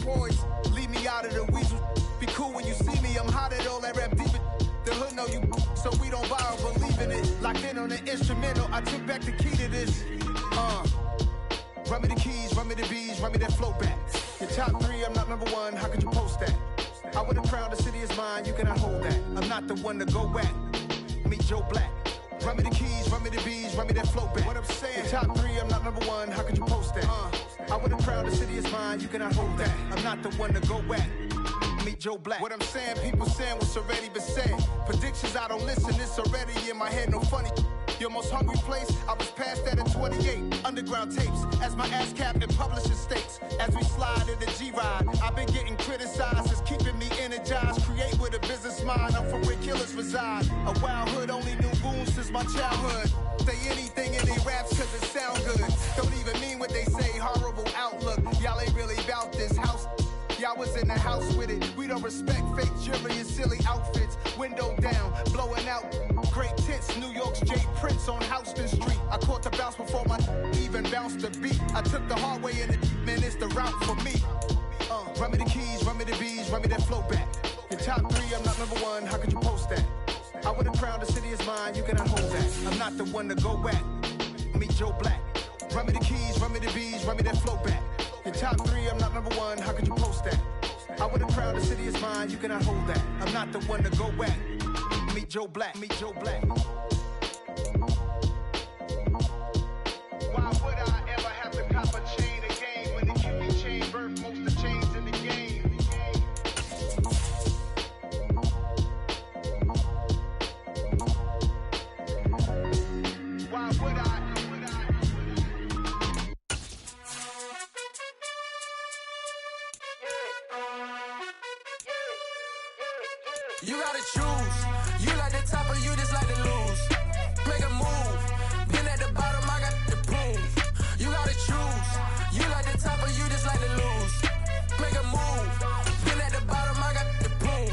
poise. Leave me out of the weasel. Be cool when you see me. I'm hot at all that rap deep. The hood know you, so we don't borrow, believe in it. Locked in on the instrumental, I took back the key to this. Run me the keys, run me the bees, run me that flow back. Your top 3, I'm not number 1, how could you post that? I would have crowned the city is mine, you cannot hold that. I'm not the one to go back. Meet Joe Black. Run me the keys, run me the bees, run me that flow back. What I'm saying, your top 3, I'm not number 1, how could you post that? I would have crowned the city is mine, you cannot hold that. I'm not the one to go back. Meet Joe Black. What I'm saying, people saying what's already been said. Predictions, I don't listen, it's already in my head, no funny. Your most hungry place, I was past that at 28. Underground tapes, as my ass cap in publishing states. As we slide in the G-Ride, I've been getting criticized, it's keeping me energized. Create with a business mind, I'm from where killers reside. A wild hood, only knew goons since my childhood. Say anything in they raps cause it sound good. Don't even mean what they say, horrible outlook. Y'all ain't really about this house. Y'all was in the house with it. We don't respect fake jewelry and silly outfits. Window down, blowing out great tits. New York's J. Prince on Houston Street. I caught the bounce before my even bounced the beat. I took the hard way in it, man, it's the route for me. Run me the keys, run me the bees, run me that flow back. Your top 3, I'm not number 1, how could you post that? I would have crowned the city is mine, you cannot hold that. I'm not the one to go back. Meet Joe Black. Run me the keys, run me the bees, run me that flow back. Your top 3, I'm not number 1, how could you post that? I would have crowned the city is mine, you cannot hold that. I'm not the one to go back. Meet Joe Black, meet Joe Black. Why would I ever have to cop a chain again when the QB chain birth most of the chains in the game? Why would I? You gotta choose. You like the top or you just like to lose. Make a move. Been at the bottom, I got the proof. You gotta choose. You like the top or you just like to lose. Make a move. Been at the bottom, I got the proof.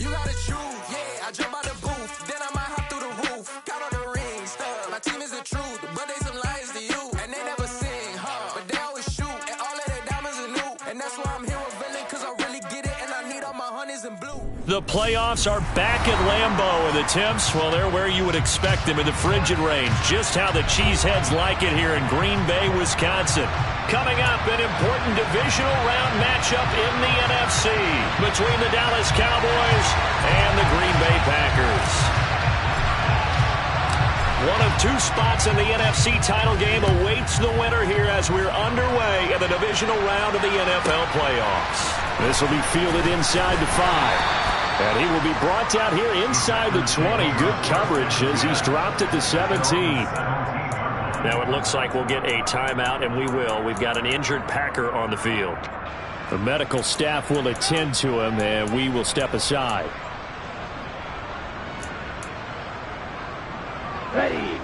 You gotta choose. Yeah, I jump out the booth. Then I might hop through the roof. Got on the ring, stuff. My team is the truth, but they some liars to you. And they never sing, but they always shoot. And all of their diamonds are new. And that's why I'm here with villain, cause I really get it. And I need all my honeys in blue. The playoffs are back at Lambeau, and the temps, well, they're where you would expect them in the frigid range. Just how the Cheeseheads like it here in Green Bay, Wisconsin. Coming up, an important divisional round matchup in the NFC between the Dallas Cowboys and the Green Bay Packers. One of 2 spots in the NFC title game awaits the winner here as we're underway in the divisional round of the NFL playoffs. This will be fielded inside the 5. And he will be brought down here inside the 20. Good coverage as he's dropped at the 17. Now it looks like we'll get a timeout, and we will. We've got an injured Packer on the field. The medical staff will attend to him, and we will step aside. Ready.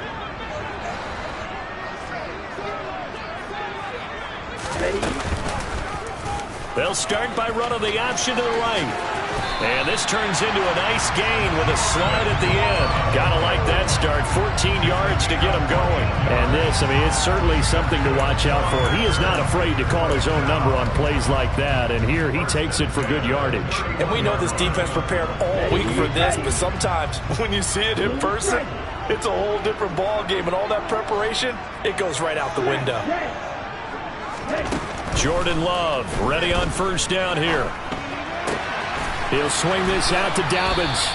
They'll start by running the option to the right. And this turns into a nice gain with a slide at the end. Gotta like that start. 14 yards to get him going. And this, I mean, it's certainly something to watch out for. He is not afraid to call his own number on plays like that. And here he takes it for good yardage. And we know this defense prepared all week for this, but sometimes when you see it in person, it's a whole different ball game. And all that preparation, it goes right out the window. Jordan Love ready on first down here. He'll swing this out to Dobbins.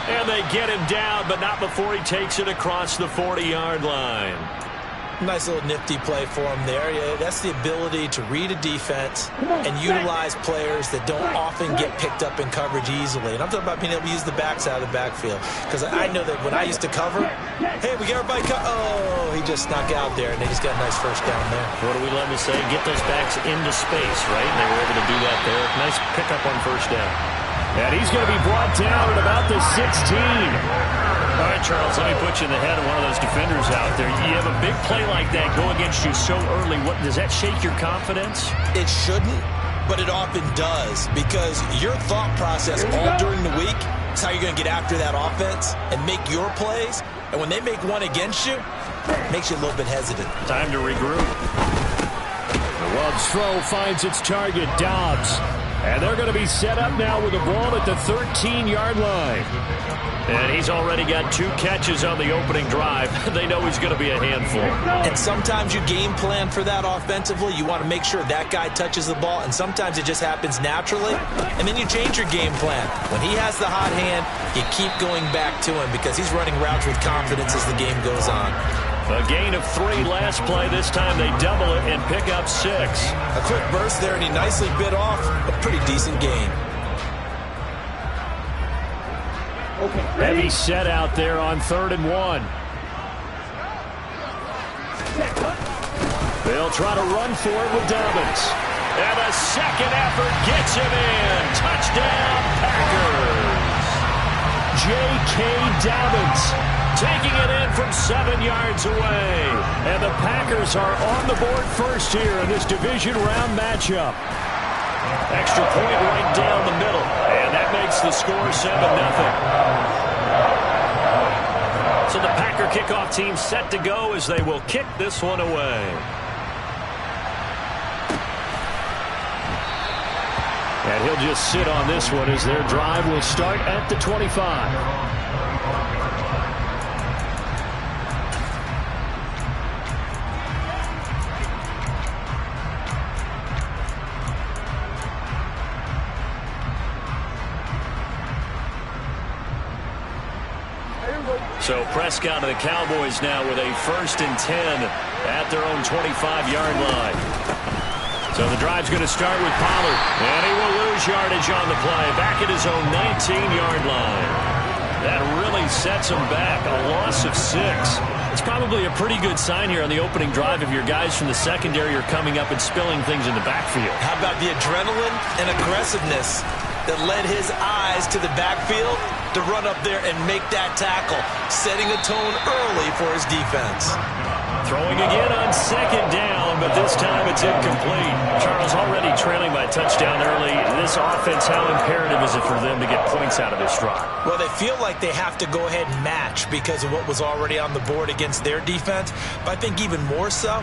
And they get him down, but not before he takes it across the 40-yard line. Nice little nifty play for him there. Yeah, that's the ability to read a defense and utilize players that don't often get picked up in coverage easily. And I'm talking about being able to use the backside of the backfield. Because I know that when I used to cover, hey, we got everybody oh, he just snuck out there, and they just got a nice first down there. What do we love to say? Get those backs into space, right? And they were able to do that there. Nice pickup on first down. And he's going to be brought down at about the 16. All right, Charles, let me put you in the head of one of those defenders out there. You have a big play like that go against you so early. What does that shake your confidence? It shouldn't, but it often does, because your thought process all during the week is how you're going to get after that offense and make your plays. And when they make one against you, it makes you a little bit hesitant. Time to regroup. The Love's throw finds its target, Dobbs. And they're going to be set up now with the ball at the 13-yard line. And he's already got 2 catches on the opening drive. They know he's going to be a handful. And sometimes you game plan for that offensively. You want to make sure that guy touches the ball, and sometimes it just happens naturally. And then you change your game plan. When he has the hot hand, you keep going back to him because he's running routes with confidence as the game goes on. A gain of 3 last play. This time they double it and pick up 6. A quick burst there, and he nicely bit off a pretty decent gain. Heavy set out there on 3rd and 1. They'll try to run for it with Dobbins. And a second effort gets him in. Touchdown, Packers. J.K. Dobbins taking it in from 7 yards away. And the Packers are on the board first here in this division round matchup. Extra point right down the middle. And that makes the score 7-0. So the Packer kickoff team set to go as they will kick this one away. And he'll just sit on this one as their drive will start at the 25. So Prescott and the Cowboys now with a 1st and 10 at their own 25-yard line. So the drive's going to start with Pollard, and he will lose yardage on the play, back at his own 19-yard line. That really sets him back, a loss of 6. It's probably a pretty good sign here on the opening drive if your guys from the secondary are coming up and spilling things in the backfield. How about the adrenaline and aggressiveness that led his eyes to the backfield to run up there and make that tackle, setting a tone early for his defense. Throwing again on 2nd down, but this time it's incomplete. Charles, already trailing by a touchdown early. This offense, how imperative is it for them to get points out of this drive? Well, they feel like they have to go ahead and match because of what was already on the board against their defense. But I think even more so,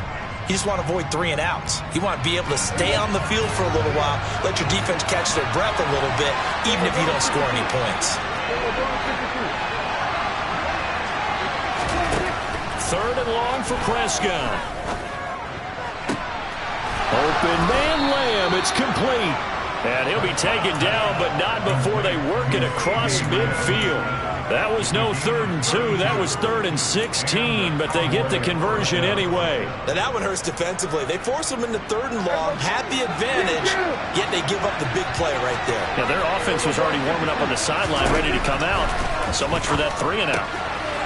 you just want to avoid 3 and outs. You want to be able to stay on the field for a little while, let your defense catch their breath a little bit, even if you don't score any points. 3rd and long for Prescott. Open man Lamb, it's complete. And he'll be taken down, but not before they work it across midfield. That was no 3rd and 2, that was 3rd and 16, but they get the conversion anyway. Now that one hurts defensively. They force them into 3rd and long, had the advantage, yet they give up the big play right there. Yeah, their offense was already warming up on the sideline, ready to come out. So much for that 3 and out.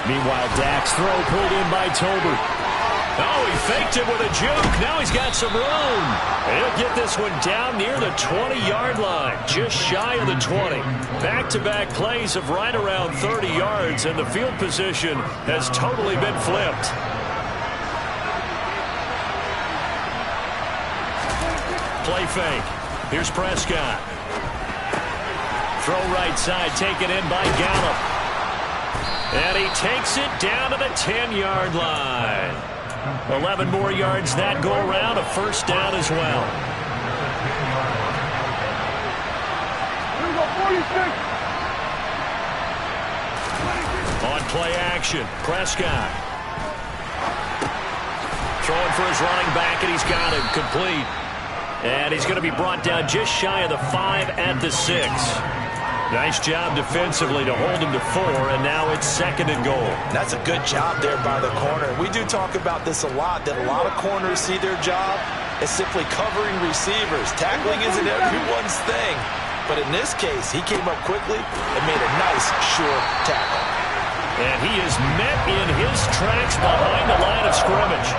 Meanwhile, Dak's throw pulled in by Tolbert. Oh, he faked it with a juke. Now he's got some room. He'll get this one down near the 20-yard line, just shy of the 20. Back-to-back plays of right around 30 yards, and the field position has totally been flipped. Play fake. Here's Prescott. Throw right side, taken in by Gallup. And he takes it down to the 10-yard line. 11 more yards that go around, a 1st down as well. On play action, Prescott. Throwing for his running back, and he's got him complete. And he's going to be brought down just shy of the 5 at the 6. Nice job defensively to hold him to 4, and now it's 2nd and goal. That's a good job there by the corner. We do talk about this a lot, that a lot of corners see their job as simply covering receivers. Tackling isn't everyone's thing. But in this case, he came up quickly and made a nice, sure tackle. And he is met in his tracks behind the line of scrimmage.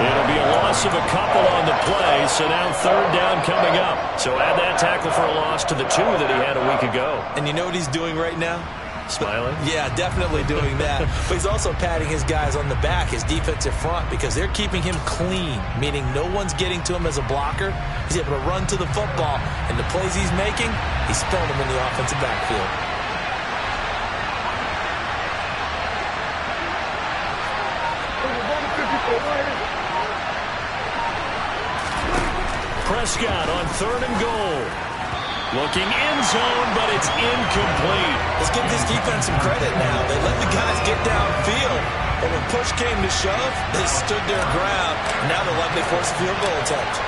It'll be a loss of a couple on the play, so now 3rd down coming up. So add that tackle for a loss to the 2 that he had a week ago. And you know what he's doing right now? Smiling? Yeah, definitely doing that. But he's also patting his guys on the back, his defensive front, because they're keeping him clean, meaning no one's getting to him as a blocker. He's able to run to the football, and the plays he's making, he's spelling them in the offensive backfield. Prescott on 3rd and goal. Looking end zone, but it's incomplete. Let's give this defense some credit now. They let the guys get downfield, but when push came to shove, they stood their ground. Now they're likely forced a field goal attempt.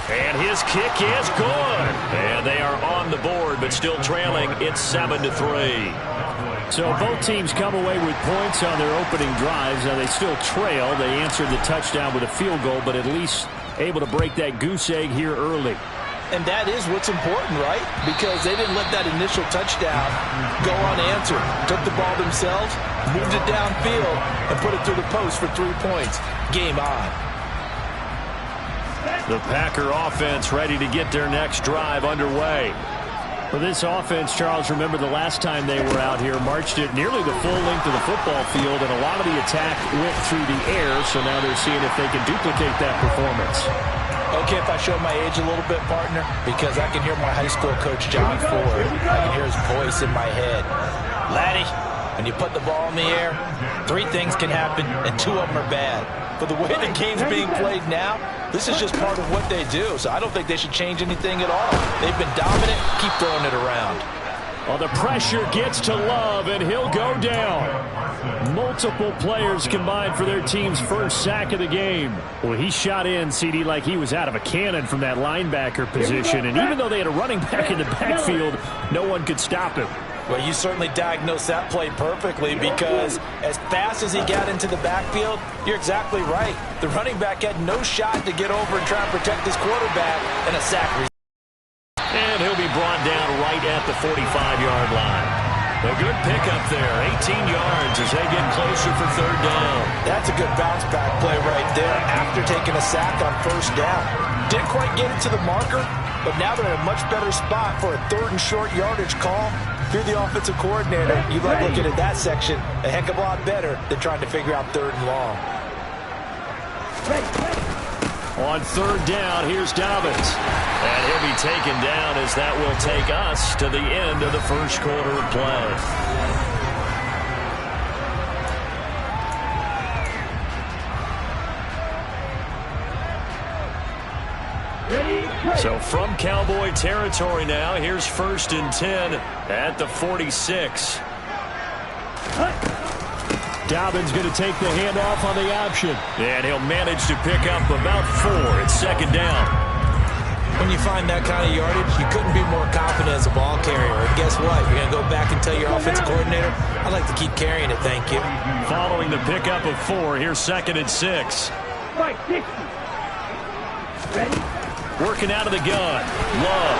And his kick is good. And they are on the board, but still trailing. It's 7-3. So both teams come away with points on their opening drives. Now they still trail. They answered the touchdown with a field goal, but at least able to break that goose egg here early. And that is what's important, right? Because they didn't let that initial touchdown go unanswered. Took the ball themselves, moved it downfield, and put it through the post for 3 points. Game on. The Packer offense ready to get their next drive underway. For this offense, Charles, remember the last time they were out here, marched it nearly the full length of the football field, and a lot of the attack went through the air, so now they're seeing if they can duplicate that performance. Okay, if I show my age a little bit, partner, because I can hear my high school coach, John Ford. I can hear his voice in my head. Laddie, when you put the ball in the air, 3 things can happen, and 2 of them are bad. But the way the game's being played now, this is just part of what they do. So I don't think they should change anything at all. They've been dominant. Keep throwing it around. Well, the pressure gets to Love, and he'll go down. Multiple players combined for their team's first sack of the game. Well, he shot in, CD, like he was out of a cannon from that linebacker position. And even though they had a running back in the backfield, no one could stop him. Well, you certainly diagnosed that play perfectly, because as fast as he got into the backfield, you're exactly right. The running back had no shot to get over and try and protect his quarterback, and a sack. And he'll be brought down right at the 45-yard line. A good pickup there, 18 yards as they get closer for 3rd down. That's a good bounce-back play right there after taking a sack on 1st down. Didn't quite get it to the marker, but now they're in a much better spot for a 3rd and short yardage call. If you're the offensive coordinator, you like looking at that section a heck of a lot better than trying to figure out 3rd and long. On 3rd down, here's Dobbins. And he'll be taken down as that will take us to the end of the first quarter of play. So from Cowboy territory now, here's 1st and 10 at the 46. Dobbins going to take the handoff on the option. And he'll manage to pick up about 4. It's 2nd down. When you find that kind of yardage, you couldn't be more confident as a ball carrier. And guess what? You're going to go back and tell your offensive coordinator, I'd like to keep carrying it, thank you. Following the pickup of 4, here's 2nd and 6. Working out of the gun. Love.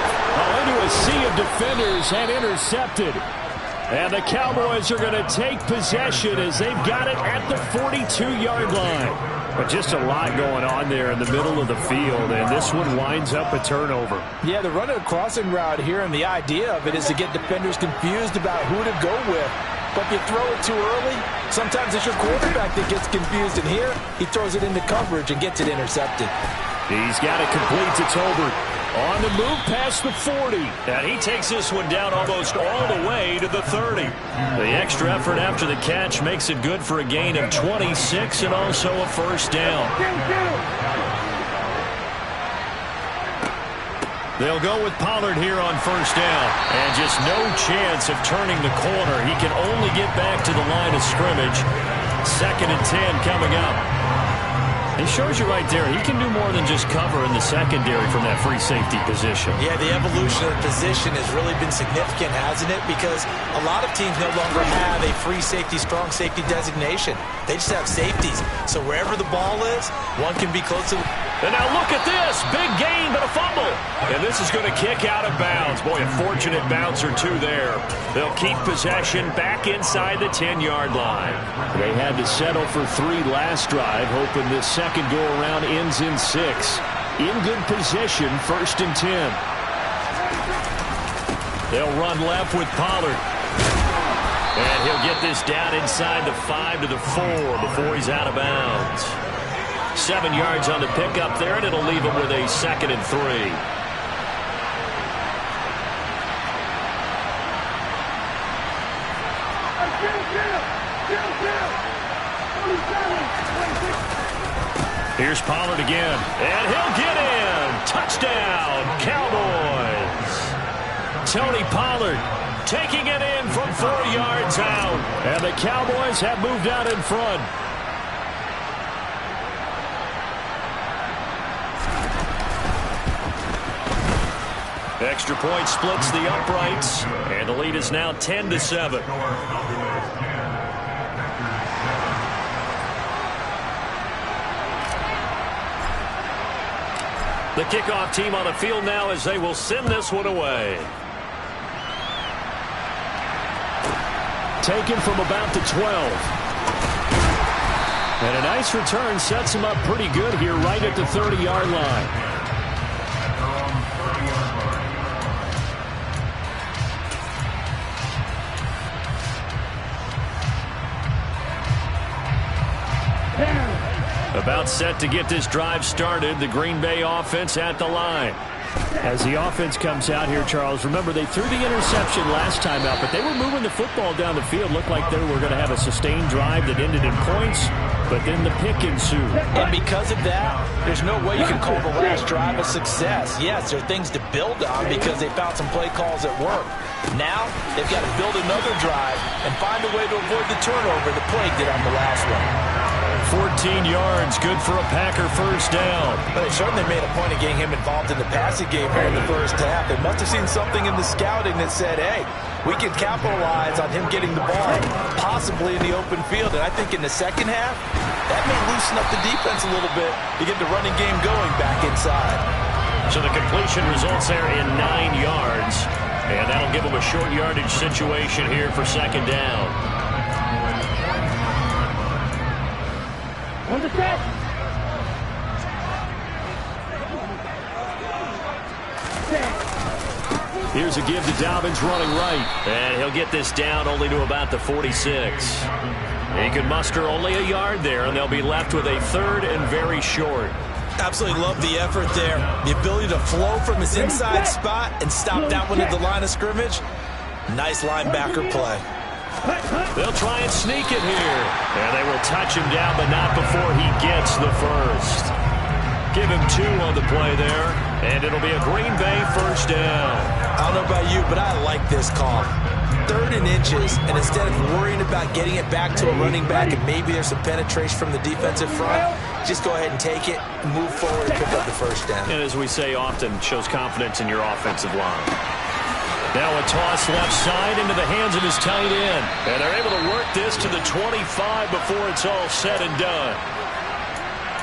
Into a sea of defenders and intercepted. And the Cowboys are going to take possession as they've got it at the 42-yard line. But just a lot going on there in the middle of the field, and this one winds up a turnover. Yeah, they're running a crossing route here, and the idea of it is to get defenders confused about who to go with. But if you throw it too early, sometimes it's your quarterback that gets confused, and here he throws it into coverage and gets it intercepted. He's got it complete to Tolbert. On the move past the 40. And he takes this one down almost all the way to the 30. The extra effort after the catch makes it good for a gain of 26 and also a 1st down. They'll go with Pollard here on 1st down. And just no chance of turning the corner. He can only get back to the line of scrimmage. 2nd and 10 coming up. He shows you right there, he can do more than just cover in the secondary from that free safety position. Yeah, the evolution of the position has really been significant, hasn't it? Because a lot of teams no longer have a free safety, strong safety designation. They just have safeties. So wherever the ball is, one can be close to the... And now look at this. Big gain, but a fumble. And this is going to kick out of bounds. Boy, a fortunate bounce or 2 there. They'll keep possession back inside the 10-yard line. They had to settle for 3 last drive, hoping this second go-around ends in 6. In good position, 1st and 10. They'll run left with Pollard. And he'll get this down inside the 5 to the 4 before he's out of bounds. 7 yards on the pickup there, and it'll leave him with a 2nd and 3. Here's Pollard again, and he'll get in. Touchdown, Cowboys. Tony Pollard taking it in from 4 yards out. And the Cowboys have moved out in front. Extra point splits the uprights, and the lead is now 10-7. The kickoff team on the field now as they will send this one away. Taken from about the 12. And a nice return sets him up pretty good here right at the 30-yard line. About set to get this drive started. The Green Bay offense at the line. As the offense comes out here, Charles, remember they threw the interception last time out, but they were moving the football down the field. Looked like they were going to have a sustained drive that ended in points, but then the pick ensued. And because of that, there's no way you can call the last drive a success. Yes, there are things to build on because they found some play calls that work. Now, they've got to build another drive and find a way to avoid the turnover the Plague did on the last one. 14 yards, good for a Packer first down. But they certainly made a point of getting him involved in the passing game here in the first half. They must have seen something in the scouting that said, hey, we can capitalize on him getting the ball, possibly in the open field. And I think in the second half, that may loosen up the defense a little bit to get the running game going back inside. So the completion results there in 9 yards. And that'll give them a short yardage situation here for second down. On the set. Here's a give to Dobbins running right. And he'll get this down only to about the 46. He can muster only a yard there, and they'll be left with a third and very short. Absolutely love the effort there. The ability to flow from his inside spot and stop that one at the line of scrimmage. Nice linebacker play. They'll try and sneak it here. And they will touch him down, but not before he gets the first. Give him 2 on the play there. And it'll be a Green Bay first down. I don't know about you, but I like this call. 3rd and inches, and instead of worrying about getting it back to a running back and maybe there's some penetration from the defensive front, just go ahead and take it, move forward, and pick up the first down. And as we say often, shows confidence in your offensive line. Now a toss left side into the hands of his tight end. And they're able to work this to the 25 before it's all said and done.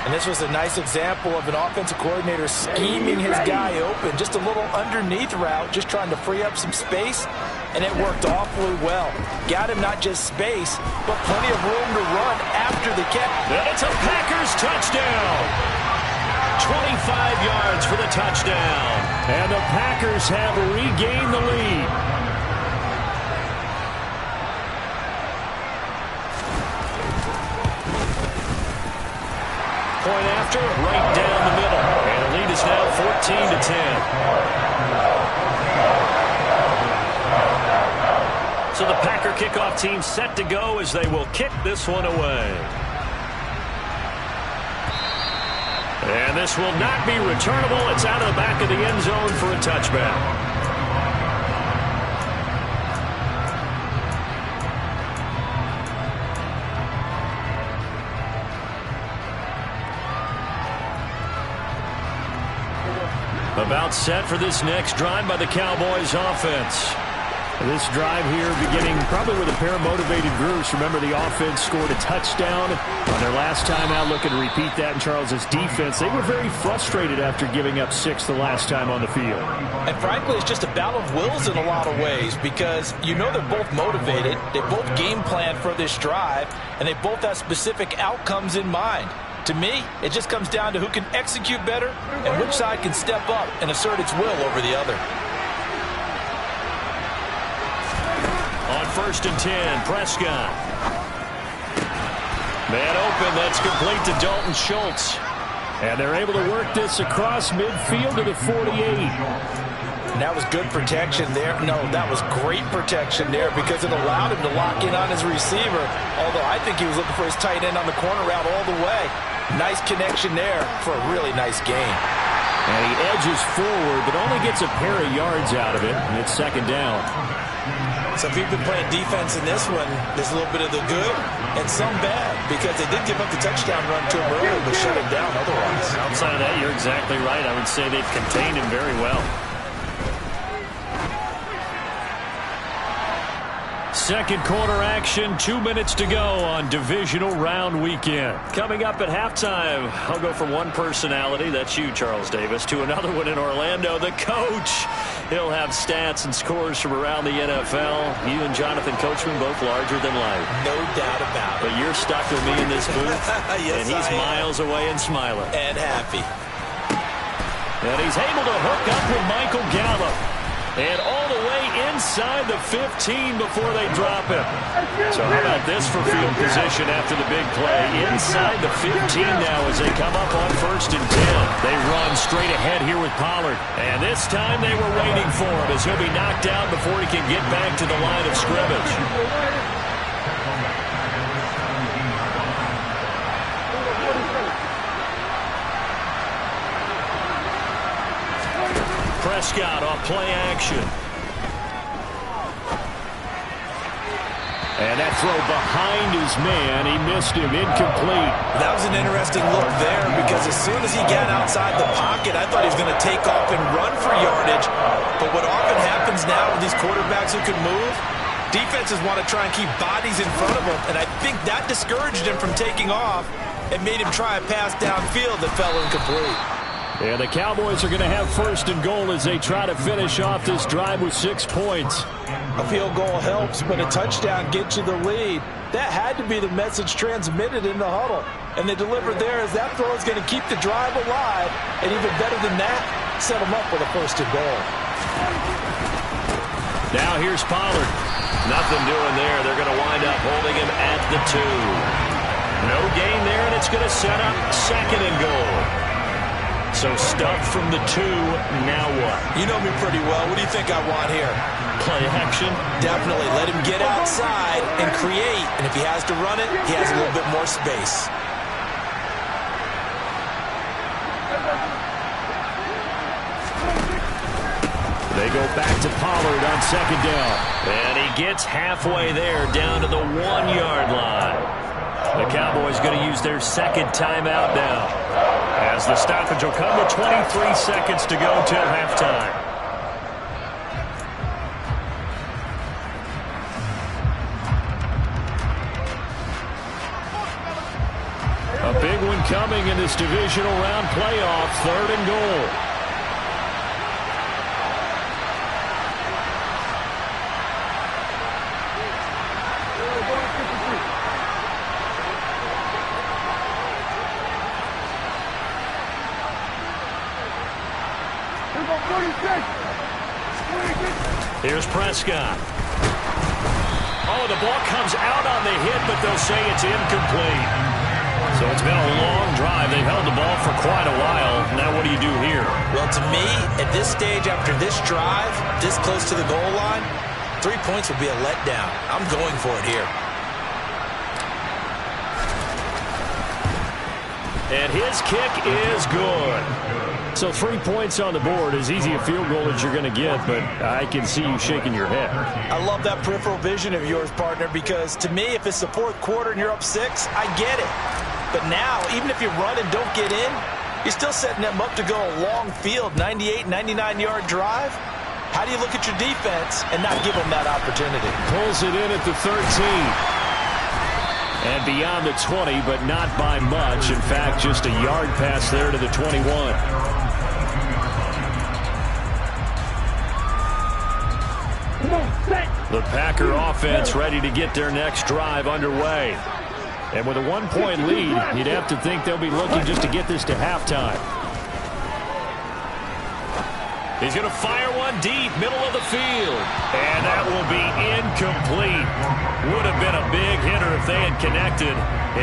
And this was a nice example of an offensive coordinator scheming his guy open. Just a little underneath route, just trying to free up some space. And it worked awfully well. Got him not just space, but plenty of room to run after the catch. And it's a Packers touchdown. 25 yards for the touchdown. And the Packers have regained the lead. Point after, right down the middle. And the lead is now 14-10. So the Packer kickoff team set to go as they will kick this one away. And this will not be returnable. It's out of the back of the end zone for a touchback. About set for this next drive by the Cowboys offense. This drive here beginning probably with a pair of motivated groups. Remember, the offense scored a touchdown on their last time out. Looking to repeat that in Charles's defense. They were very frustrated after giving up 6 the last time on the field. And frankly, it's just a battle of wills in a lot of ways because you know they're both motivated. They both game plan for this drive, and they both have specific outcomes in mind. To me, it just comes down to who can execute better and which side can step up and assert its will over the other. On 1st and 10, Prescott. Man open, that's complete to Dalton Schultz. And they're able to work this across midfield to the 48. And that was good protection there. No, that was great protection there because it allowed him to lock in on his receiver. Although I think he was looking for his tight end on the corner route all the way. Nice connection there for a really nice gain. And he edges forward, but only gets a pair of yards out of it, and it's second down. So if you've been playing defense in this one, there's a little bit of the good and some bad because they did give up the touchdown run to him earlier, but shut him down otherwise. Outside of that, you're exactly right. I would say they've contained him very well. Second quarter action, 2 minutes to go on divisional round weekend. Coming up at halftime, I'll go from one personality, that's you, Charles Davis, to another one in Orlando, the coach. He'll have stats and scores from around the NFL. You and Jonathan Coachman both larger than life. No doubt about it. But you're stuck with me in this booth, yes, and he's miles away and smiling. And happy. And he's able to hook up with Michael Gallup. And all the way inside the 15 before they drop him. So how about this for field position after the big play? Inside the 15 now as they come up on 1st and 10. They run straight ahead here with Pollard. And this time they were waiting for him as he'll be knocked down before he can get back to the line of scrimmage. Prescott off play action. And that throw behind his man. He missed him. Incomplete. That was an interesting look there because as soon as he got outside the pocket, I thought he was going to take off and run for yardage. But what often happens now with these quarterbacks who can move, defenses want to try and keep bodies in front of them. And I think that discouraged him from taking off and made him try a pass downfield that fell incomplete. And the Cowboys are going to have 1st and goal as they try to finish off this drive with 6 points. A field goal helps, but a touchdown gets you the lead. That had to be the message transmitted in the huddle. And they delivered there as that throw is going to keep the drive alive. And even better than that, set them up with a 1st and goal. Now here's Pollard. Nothing doing there. They're going to wind up holding him at the 2. No gain there, and it's going to set up 2nd and goal. So stuffed from the 2, now what? You know me pretty well. What do you think I want here? Play action? Definitely. Let him get outside and create. And if he has to run it, he has a little bit more space. They go back to Pollard on 2nd down. And he gets halfway there down to the 1-yard line. The Cowboys going to use their 2nd timeout now, as the stoppage will come with 23 seconds to go till halftime. A big one coming in this divisional round playoff, 3rd and goal. Here's Prescott. Oh, the ball comes out on the hit, but they'll say it's incomplete. So it's been a long drive. They've held the ball for quite a while. Now what do you do here? Well, to me, at this stage, after this drive, this close to the goal line, 3 points would be a letdown. I'm going for it here. And his kick is good. So 3 points on the board, as easy a field goal as you're going to get, but I can see you shaking your head. I love that peripheral vision of yours, partner, because to me, if it's the 4th quarter and you're up 6, I get it. But now, even if you run and don't get in, you're still setting them up to go a long field, 98, 99-yard drive. How do you look at your defense and not give them that opportunity? Pulls it in at the 13. And beyond the 20, but not by much. In fact, just a yard pass there to the 21. The Packer offense ready to get their next drive underway. And with a 1-point lead, you'd have to think they'll be looking just to get this to halftime. He's going to fire one deep, middle of the field. And that will be incomplete. Would have been a big hitter if they had connected.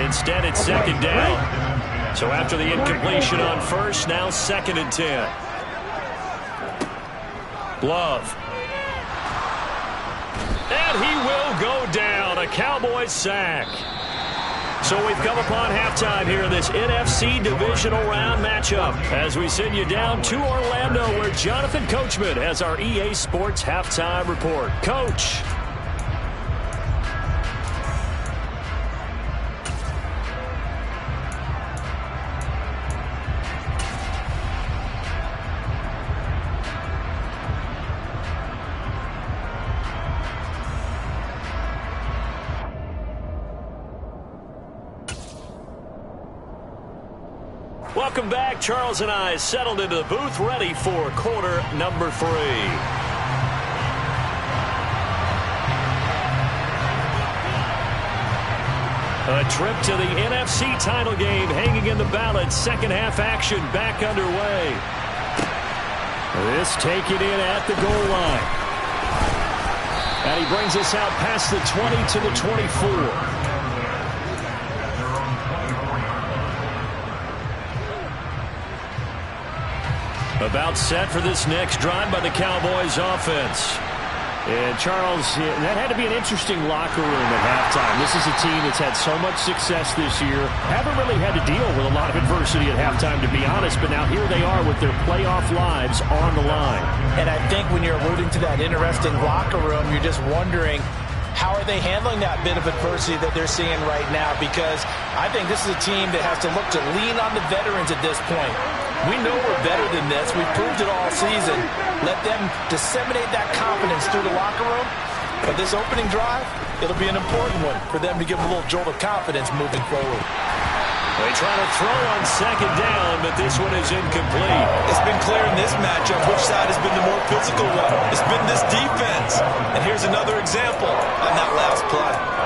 Instead, it's 2nd down. So after the incompletion on 1st, now 2nd and 10. Love. And he will go down. A Cowboys sack. So we've come upon halftime here in this NFC divisional round matchup as we send you down to Orlando where Jonathan Coachman has our EA Sports halftime report. Coach. Welcome back. Charles and I settled into the booth ready for quarter number 3. A trip to the NFC title game hanging in the balance. Second half action back underway. This taken in at the goal line. And he brings us out past the 20 to the 24. About set for this next drive by the Cowboys offense. And Charles, that had to be an interesting locker room at halftime. This is a team that's had so much success this year. Haven't really had to deal with a lot of adversity at halftime, to be honest. But now here they are with their playoff lives on the line. And I think when you're alluding to that interesting locker room, you're just wondering, how are they handling that bit of adversity that they're seeing right now? Because I think this is a team that has to look to lean on the veterans at this point. We know we're better than this. We've proved it all season. Let them disseminate that confidence through the locker room. But this opening drive, it'll be an important one for them to give them a little jolt of confidence moving forward. They try to throw on second down, but this one is incomplete. It's been clear in this matchup which side has been the more physical one. It's been this defense. And here's another example on that last play.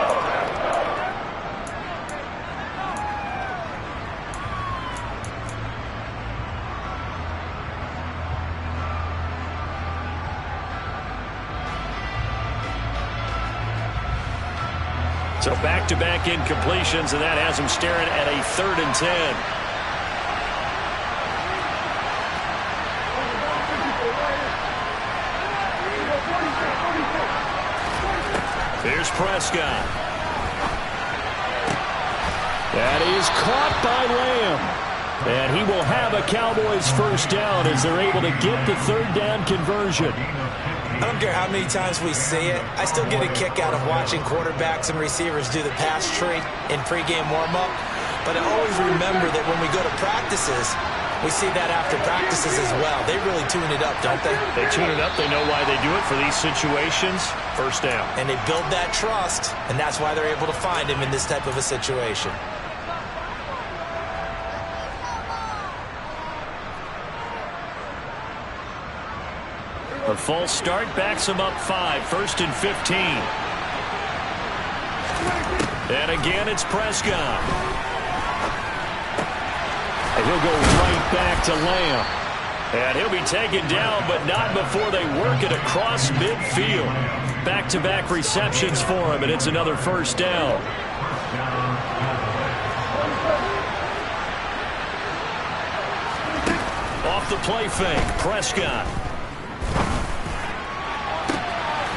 So back-to-back incompletions, and that has him staring at a 3rd and 10. Here's Prescott. That is caught by Lamb. And he will have a Cowboys first down as they're able to get the 3rd down conversion. I don't care how many times we see it. I still get a kick out of watching quarterbacks and receivers do the pass tree in pregame warm-up. But I always remember that when we go to practices, we see that after practices as well. They really tune it up, don't they? They tune it up. They know why they do it for these situations. First down. And they build that trust, and that's why they're able to find him in this type of a situation. A false start backs him up 5. 1st and 15. And again, it's Prescott. And he'll go right back to Lamb. And he'll be taken down, but not before they work it across midfield. Back-to-back receptions for him, and it's another first down. Off the play fake, Prescott.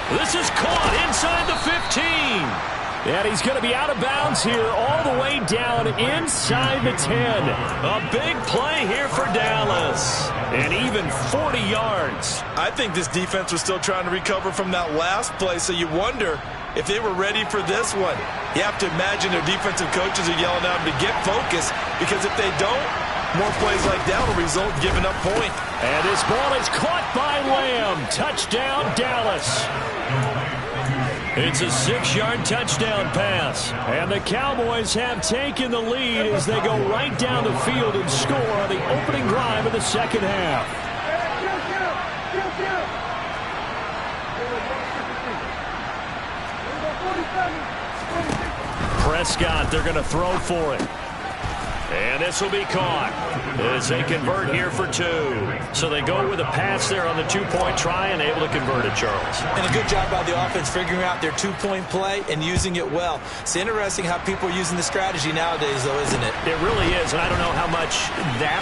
This is caught inside the 15. And he's going to be out of bounds here all the way down inside the 10. A big play here for Dallas. And even 40 yards. I think this defense was still trying to recover from that last play, so you wonder if they were ready for this one. You have to imagine their defensive coaches are yelling at them to get focused, because if they don't, more plays like that will result in giving up point. And this ball is caught by Lamb. Touchdown, Dallas. It's a 6-yard touchdown pass. And the Cowboys have taken the lead as they go right down the field and score on the opening drive of the second half. Prescott, they're going to throw for it. And this will be caught as they convert here for 2. So they go with a pass there on the 2-point try and able to convert it, Charles. And a good job by the offense figuring out their 2-point play and using it well. It's interesting how people are using the strategy nowadays, though, isn't it? It really is, and I don't know how much that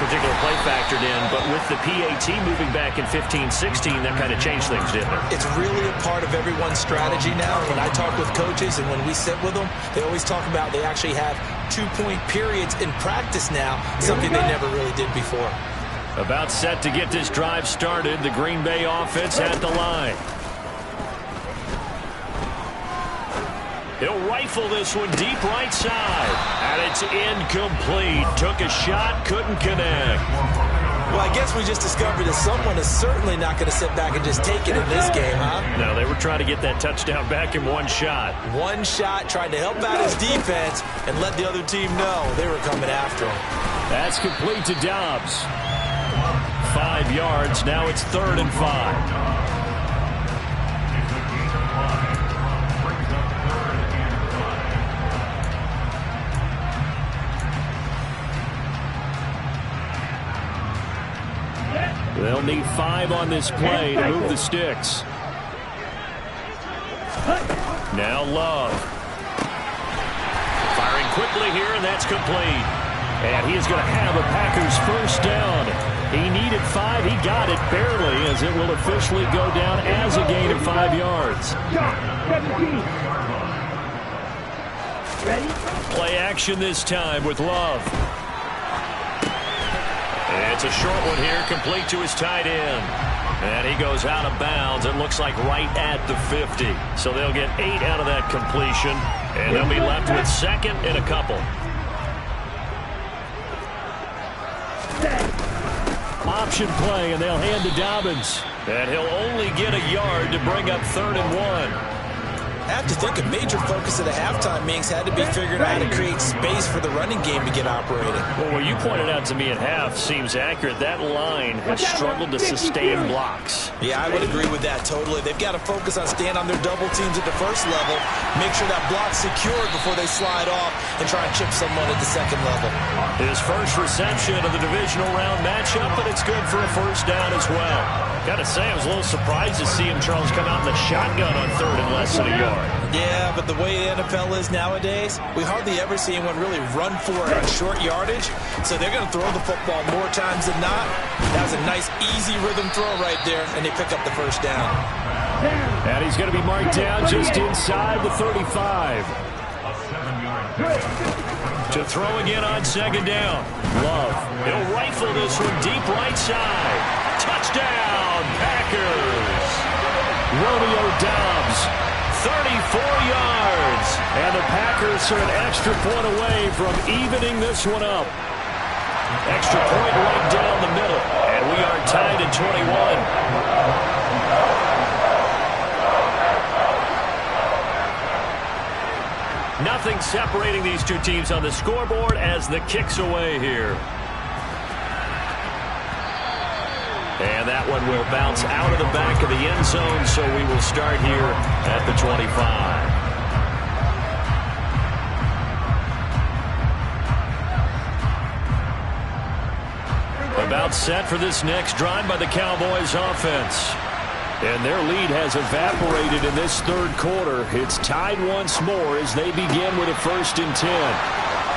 particular play factored in, but with the PAT moving back in 15-16, that kind of changed things, didn't it? It's really a part of everyone's strategy now. When I talk with coaches and when we sit with them, they always talk about they actually have 2-point periods in practice now, something they never really did before. About set to get this drive started, the Green Bay offense at the line. He'll rifle this one deep right side, and it's incomplete. Took a shot, couldn't connect. Well, I guess we just discovered that someone is certainly not going to sit back and just take it in this game, huh? No, they were trying to get that touchdown back in one shot. One shot, tried to help out his defense and let the other team know they were coming after him. That's complete to Dobbs. 5 yards, now it's 3rd and 5. They'll need 5 on this play to move the sticks. Now Love. Firing quickly here, and that's complete. And he is going to have a Packers first down. He needed 5. He got it barely, as it will officially go down as a gain of 5 yards. Play action this time with Love. It's a short one here, complete to his tight end. And he goes out of bounds, it looks like right at the 50. So they'll get 8 out of that completion, and they'll be left with 2nd and a couple. Option play, and they'll hand to Dobbins. And he'll only get a yard to bring up 3rd and 1. I have to think a major focus of the halftime meetings had to be figuring out how to create space for the running game to get operating. Well, what you pointed out to me at half seems accurate. That line has struggled to sustain blocks. Yeah, I would agree with that totally. They've got to focus on staying on their double teams at the first level, make sure that block's secured before they slide off and try and chip someone at the second level. His first reception of the divisional round matchup, but it's good for a first down as well. Got to say, I was a little surprised to see him, Charles, come out in the shotgun on 3rd and less than a yard. Yeah, but the way the NFL is nowadays, we hardly ever see anyone really run for it on short yardage. So they're going to throw the football more times than not. That was a nice, easy rhythm throw right there, and they pick up the first down. And he's going to be marked down just inside the 35. To throw again on 2nd down. Love. He'll rifle this one deep right side. Touchdown, Packers. Romeo Dobbs, 34 yards. And the Packers are an extra point away from evening this one up. Extra point right down the middle. And we are tied at 21. Nothing separating these two teams on the scoreboard as the kick's away here. And that one will bounce out of the back of the end zone, so we will start here at the 25. About set for this next drive by the Cowboys offense. And their lead has evaporated in this 3rd quarter. It's tied once more as they begin with a 1st and 10.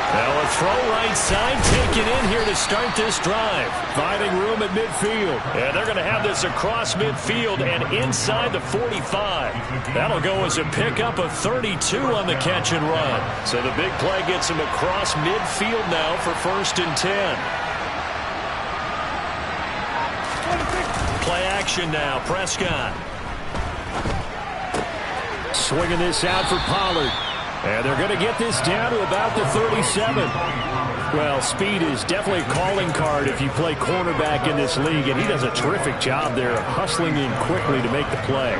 Now a throw right side taken in here to start this drive. Finding room at midfield. And they're going to have this across midfield and inside the 45. That'll go as a pickup of 32 on the catch and run. So the big play gets him across midfield now for 1st and 10. Play action now, Prescott. Swinging this out for Pollard. And they're going to get this down to about the 37. Well, speed is definitely a calling card if you play cornerback in this league, and he does a terrific job there hustling in quickly to make the play.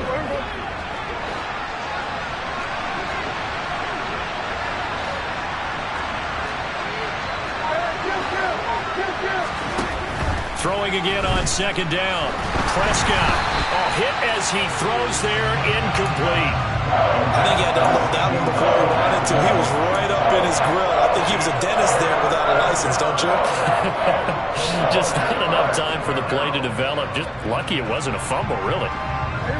Throwing again on second down. Prescott. Oh, hit as he throws there, incomplete. I think he had to unload that one before he wanted to. He was right up in his grill. I think he was a dentist there without a license, don't you? Just not enough time for the play to develop. Just lucky it wasn't a fumble, really.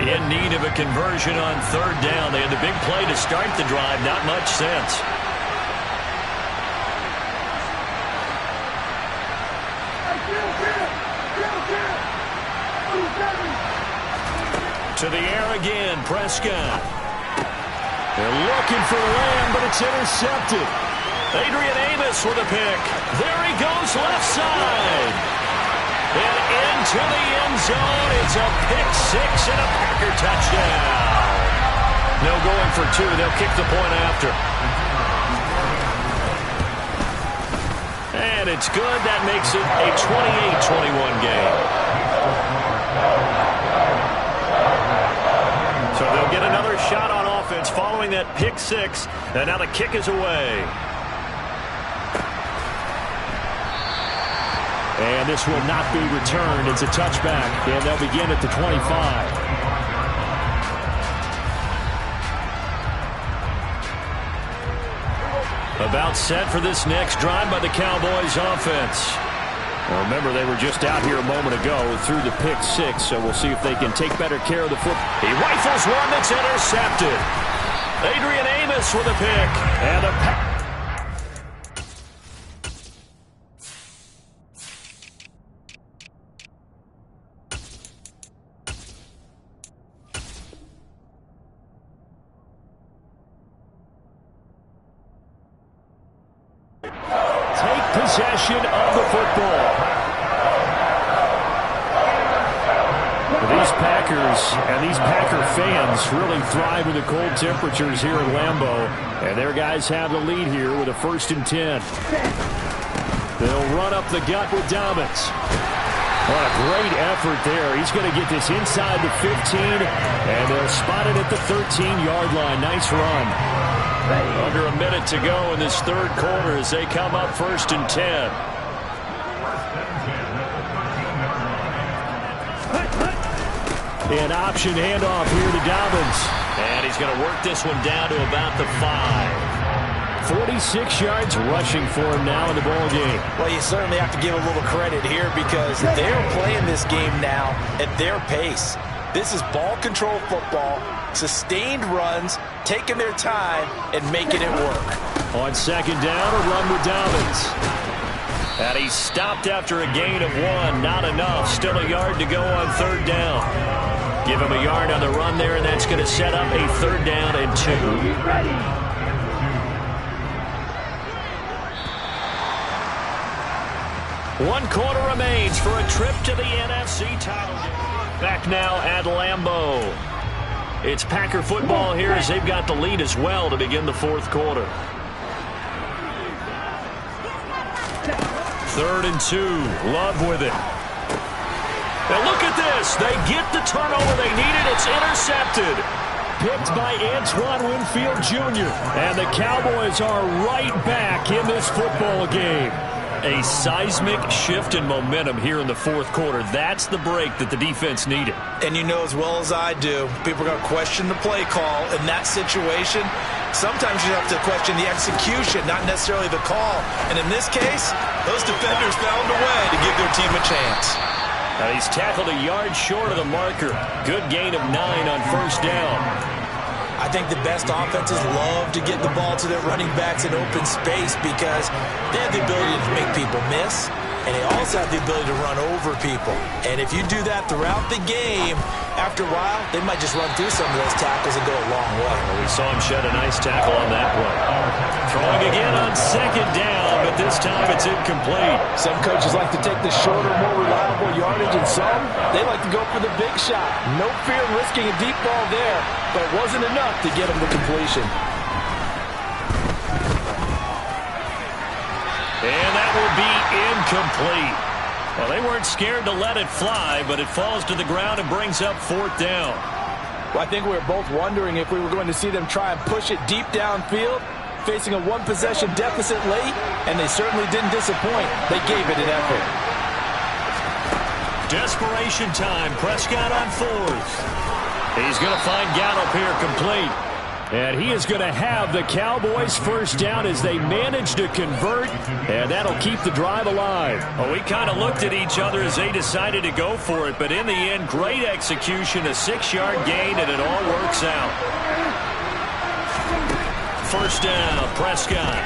In need of a conversion on third down. They had the big play to start the drive. Not much sense. To the air again, Prescott. They're looking for Lamb, but it's intercepted. Adrian Amos with a pick. There he goes, left side. And into the end zone. It's a pick six and a Packer touchdown. No going for two. They'll kick the point after. And it's good. That makes it a 28-21 game. So they'll get another shot on offense following that pick six. And now the kick is away. And this will not be returned. It's a touchback. And they'll begin at the 25. About set for this next drive by the Cowboys offense. Well, remember, they were just out here a moment ago through the pick six, so we'll see if they can take better care of the football. He rifles one that's intercepted. Adrian Amos with a pick. And a take possession of the football. These Packers and these Packer fans really thrive in the cold temperatures here in Lambeau. And their guys have the lead here with a 1st and 10. They'll run up the gut with Dobbins. What a great effort there. He's going to get this inside the 15, and they'll spot it at the 13-yard line. Nice run. Under a minute to go in this third quarter as they come up 1st and 10. An option handoff here to Dobbins. And he's going to work this one down to about the 5. 46 yards rushing for him now in the ball game. Well, you certainly have to give a little credit here because they're playing this game now at their pace. This is ball control football, sustained runs, taking their time and making it work. On second down, a run with Dobbins. And he stopped after a gain of 1. Not enough. Still a yard to go on third down. Give him a yard on the run there, and that's going to set up a 3rd down and 2. One quarter remains for a trip to the NFC title game. Back now at Lambeau. It's Packer football here as they've got the lead as well to begin the 4th quarter. 3rd and 2. Love with it. Now look at this. They get the turnover they needed. It's intercepted. Picked by Antoine Winfield Jr. And the Cowboys are right back in this football game. A seismic shift in momentum here in the 4th quarter. That's the break that the defense needed. And you know as well as I do, people are going to question the play call in that situation. Sometimes you have to question the execution, not necessarily the call. And in this case, those defenders found a way to give their team a chance. Now he's tackled a yard short of the marker. Good gain of 9 on 1st down. I think the best offenses love to get the ball to their running backs in open space because they have the ability to make people miss, and they also have the ability to run over people. And if you do that throughout the game, after a while, they might just run through some of those tackles and go a long way. Well, we saw him shed a nice tackle on that one. Throwing again on second down, but this time it's incomplete. Some coaches like to take the shorter, more reliable yardage, and some, they like to go for the big shot. No fear of risking a deep ball there, but it wasn't enough to get him to completion. And that will be incomplete. Well, they weren't scared to let it fly, but it falls to the ground and brings up 4th down. Well, I think we were both wondering if we were going to see them try and push it deep downfield, facing a 1-possession deficit late, and they certainly didn't disappoint. They gave it an effort. Desperation time. Prescott on fourth. He's going to find Gallup here complete. And he is going to have the Cowboys first down as they manage to convert, and that'll keep the drive alive. Well, we kind of looked at each other as they decided to go for it, but in the end, great execution, a 6-yard gain, and it all works out. First down, Prescott.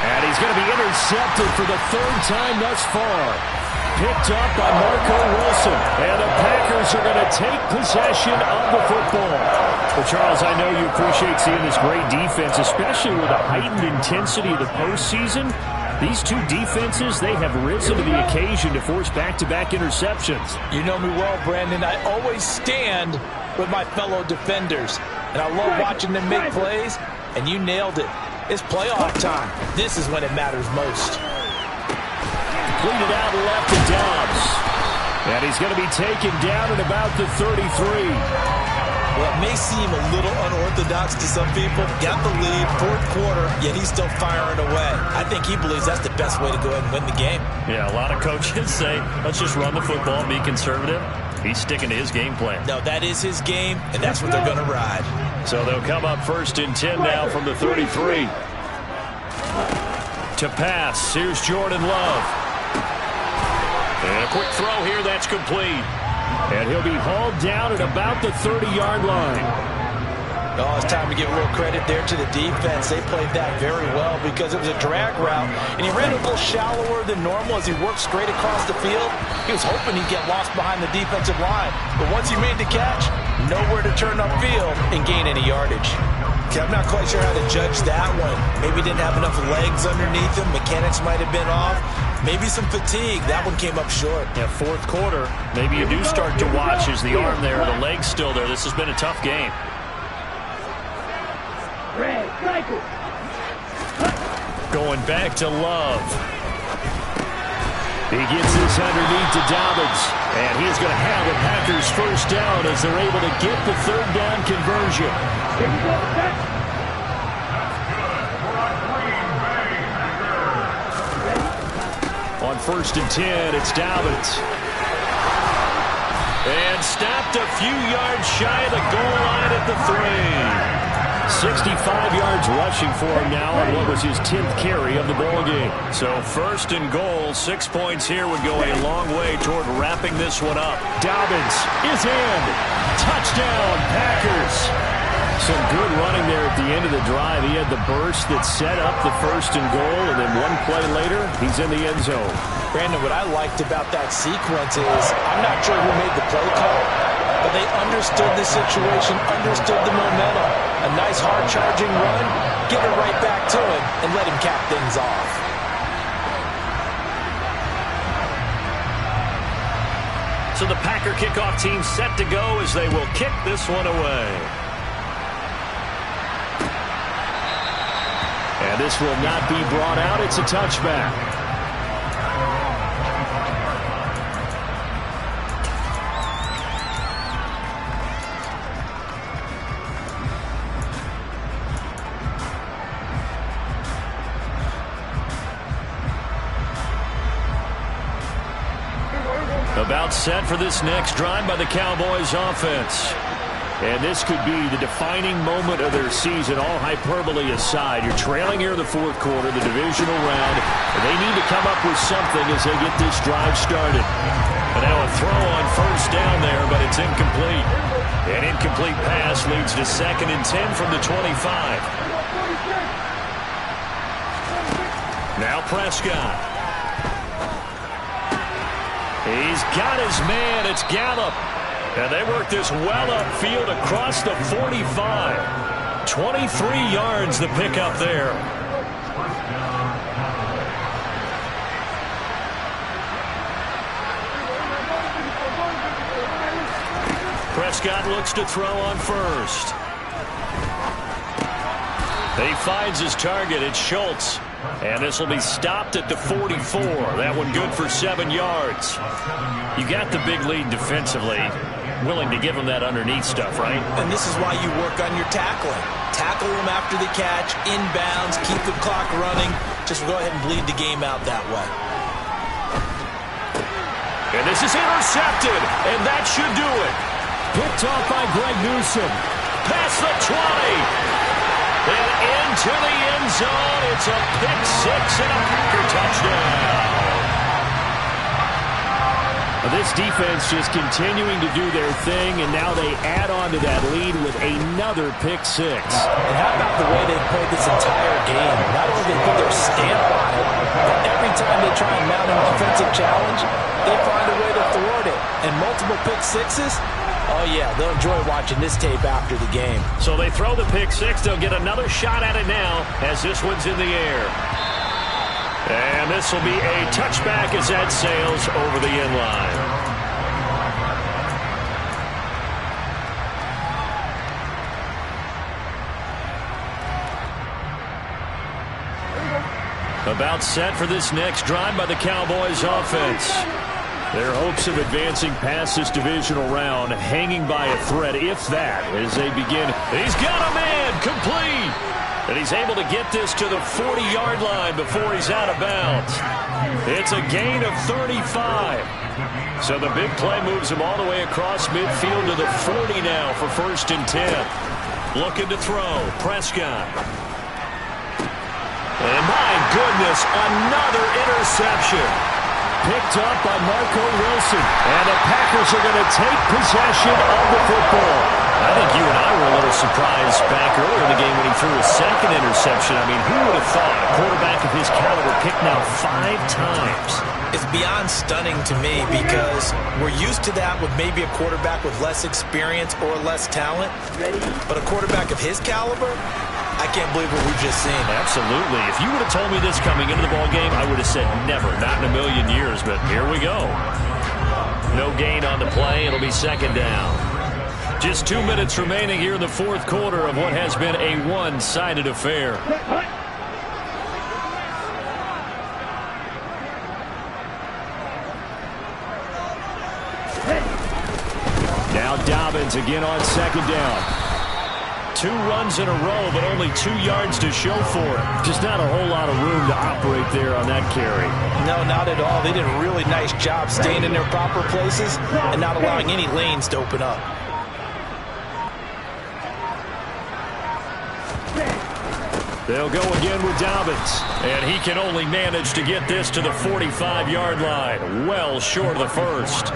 And he's going to be intercepted for the third time thus far. Picked up by Marco Wilson. And the Packers are going to take possession of the football. Well, Charles, I know you appreciate seeing this great defense, especially with the heightened intensity of the postseason. These two defenses, they have risen to the occasion to force back-to-back interceptions. You know me well, Brandon. I always stand with my fellow defenders. And I love watching them make plays, and you nailed it. It's playoff time. This is when it matters most. Completed out left to Dobbs. And he's going to be taken down at about the 33. Well, it may seem a little unorthodox to some people. Got the lead, fourth quarter, yet he's still firing away. I think he believes that's the best way to go ahead and win the game. Yeah, a lot of coaches say, let's just run the football and be conservative. He's sticking to his game plan. No, that is his game, and that's what they're going to ride. So they'll come up first and 10 now from the 33. To pass, here's Jordan Love. And a quick throw here, that's complete. And he'll be hauled down at about the 30-yard line. Oh, it's time to give a little credit there to the defense. They played that very well because it was a drag route, and he ran a little shallower than normal as he worked straight across the field. He was hoping he'd get lost behind the defensive line, but once he made the catch, nowhere to turn upfield and gain any yardage. Okay, I'm not quite sure how to judge that one. Maybe he didn't have enough legs underneath him. Mechanics might have been off. Maybe some fatigue. That one came up short. Yeah, fourth quarter. Maybe you do start to watch as the arm there, the leg's still there. This has been a tough game. Going back to Love. He gets this underneath to Dobbins. And he is going to have the Packers first down as they're able to get the third down conversion. On first and 10, it's Dobbins. And stopped a few yards shy of the goal line at the 3. 65 yards rushing for him now on what was his 10th carry of the ball game. So first and goal, 6 points here would go a long way toward wrapping this one up. Dobbins is in. Touchdown, Packers. Some good running there at the end of the drive. He had the burst that set up the first and goal, and then one play later, he's in the end zone. Brandon, what I liked about that sequence is I'm not sure who made the play call, but they understood the situation, understood the momentum. A nice hard-charging run, give it right back to him, and let him cap things off. So the Packer kickoff team set to go as they will kick this one away. And this will not be brought out. It's a touchback. About set for this next drive by the Cowboys offense. And this could be the defining moment of their season, all hyperbole aside. You're trailing here in the fourth quarter, the divisional round, and they need to come up with something as they get this drive started. And now a throw on first down there, but it's incomplete. An incomplete pass leads to 2nd and 10 from the 25. Now Prescott. He's got his man. It's Gallup. And they work this well upfield across the 45. 23 yards the pickup there. Prescott looks to throw on first. He finds his target. It's Schultz. And this will be stopped at the 44. That one good for 7 yards. You got the big lead defensively. Willing to give him that underneath stuff, right? And this is why you work on your tackling. Tackle him after the catch, inbounds, keep the clock running. Just go ahead and bleed the game out that way. And this is intercepted, and that should do it. Picked off by Greg Newsome. Past the 20. And into the end zone. It's a pick six and a Packer touchdown. This defense just continuing to do their thing, and now they add on to that lead with another pick six. And how about the way they played this entire game? Not only did they put their stamp on it, but every time they try and mount a defensive challenge, they find a way to thwart it. And multiple pick sixes, oh yeah, they'll enjoy watching this tape after the game. So they throw the pick six. They'll get another shot at it now as this one's in the air. And this will be a touchback as that sails over the end line. About set for this next drive by the Cowboys offense. Their hopes of advancing past this divisional round hanging by a thread, if that, as they begin. He's got a man complete. And he's able to get this to the 40-yard line before he's out of bounds. It's a gain of 35. So the big play moves him all the way across midfield to the 40 now for 1st and 10. Looking to throw. Prescott. And my goodness, another interception. Picked up by Marco Wilson. And the Packers are going to take possession of the football. I think you and I were a little surprised back earlier in the game when he threw his second interception. I mean, who would have thought a quarterback of his caliber picked now 5 times? It's beyond stunning to me because we're used to that with maybe a quarterback with less experience or less talent. But a quarterback of his caliber, I can't believe what we've just seen. Absolutely. If you would have told me this coming into the ball game, I would have said never, not in a million years. But here we go. No gain on the play. It'll be 2nd down. Just 2 minutes remaining here in the 4th quarter of what has been a one-sided affair. Now Dobbins again on 2nd down. 2 runs in a row, but only 2 yards to show for it. Just not a whole lot of room to operate there on that carry. No, not at all. They did a really nice job staying in their proper places and not allowing any lanes to open up. They'll go again with Dobbins. And he can only manage to get this to the 45-yard line. Well short of the first.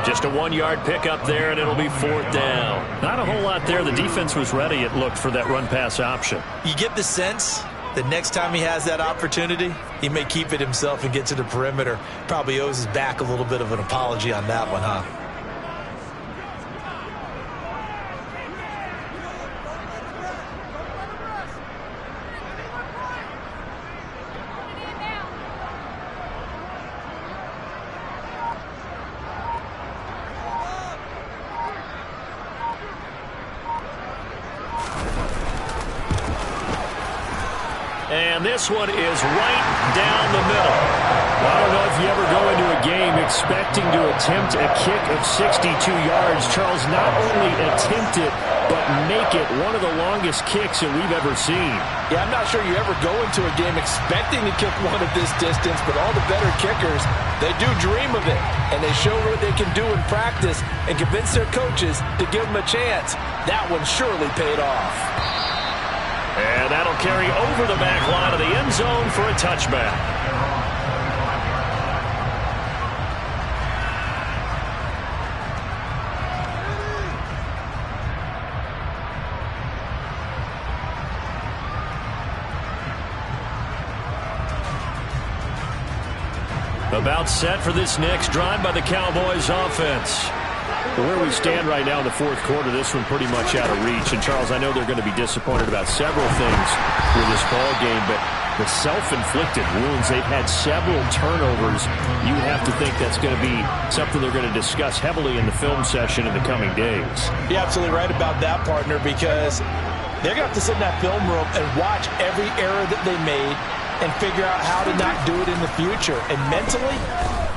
Just a 1-yard pickup there, and it'll be 4th down. Not a whole lot there. The defense was ready, it looked, for that run-pass option. You get the sense that next time he has that opportunity, he may keep it himself and get to the perimeter. Probably owes his back a little bit of an apology on that one, huh? And this one is right down the middle. I don't know if you ever go into a game expecting to attempt a kick of 62 yards. Charles, not only attempt it, but make it one of the longest kicks that we've ever seen. Yeah, I'm not sure you ever go into a game expecting to kick one of this distance, but all the better kickers, they do dream of it. And they show what they can do in practice and convince their coaches to give them a chance. That one surely paid off. And that'll carry over the back line of the end zone for a touchback. About set for this next drive by the Cowboys offense. Where we stand right now in the 4th quarter, this one pretty much out of reach. And, Charles, I know they're going to be disappointed about several things with this ball game, but the self-inflicted wounds, they've had several turnovers. You have to think that's going to be something they're going to discuss heavily in the film session in the coming days. You're absolutely right about that, partner, because they're going to have to sit in that film room and watch every error that they made and figure out how to not do it in the future. And mentally,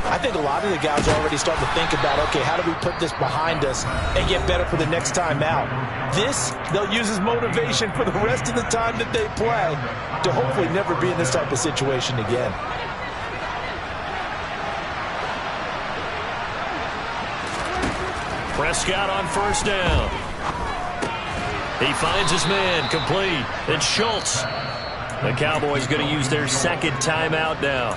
I think a lot of the guys are already starting to think about, okay, how do we put this behind us and get better for the next time out? This, they'll use as motivation for the rest of the time that they play to hopefully never be in this type of situation again. Prescott on first down. He finds his man, complete. It's Schultz. The Cowboys going to use their second timeout now,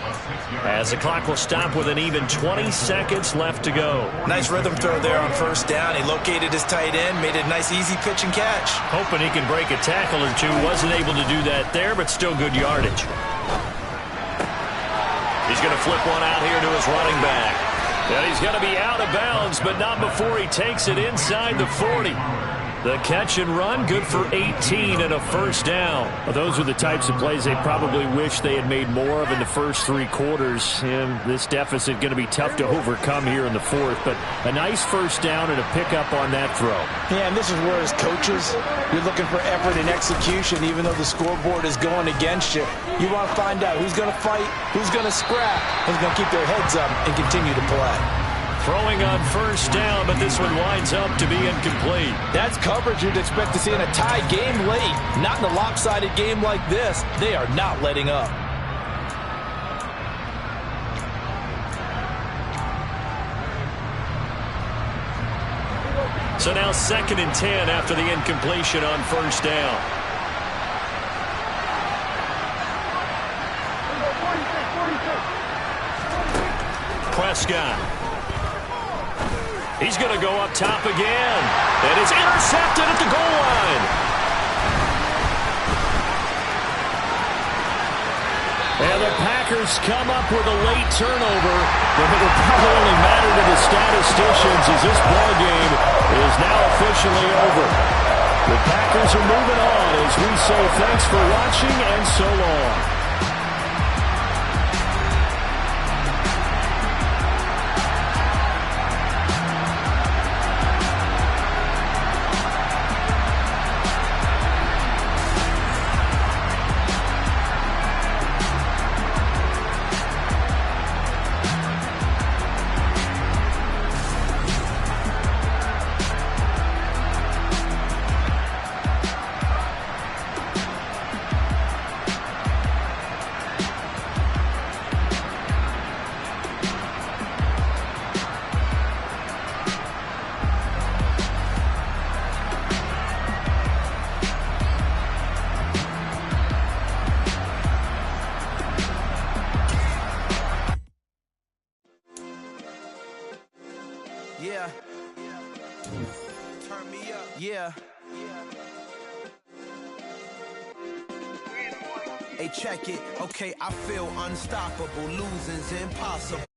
as the clock will stop with an even 20 seconds left to go. Nice rhythm throw there on first down. He located his tight end, made a nice easy pitch and catch. Hoping he can break a tackle or two. Wasn't able to do that there, but still good yardage. He's going to flip one out here to his running back. And he's going to be out of bounds, but not before he takes it inside the 40. The catch and run, good for 18 and a first down. Well, those are the types of plays they probably wish they had made more of in the first three quarters. And this deficit going to be tough to overcome here in the fourth. But a nice first down and a pickup on that throw. Yeah, and this is where as coaches, you're looking for effort and execution, even though the scoreboard is going against you. You want to find out who's going to fight, who's going to scrap, who's going to keep their heads up and continue to play. Throwing on first down, but this one winds up to be incomplete. That's coverage you'd expect to see in a tie game late. Not in a lopsided game like this. They are not letting up. So now 2nd and 10 after the incompletion on first down. Prescott. He's going to go up top again. And it's intercepted at the goal line. And the Packers come up with a late turnover, but it'll probably only matter to the statisticians as this ball game is now officially over. The Packers are moving on as we say thanks for watching and so long. Yeah. Turn me up. Yeah. Hey, check it. Okay, I feel unstoppable. Losing's impossible.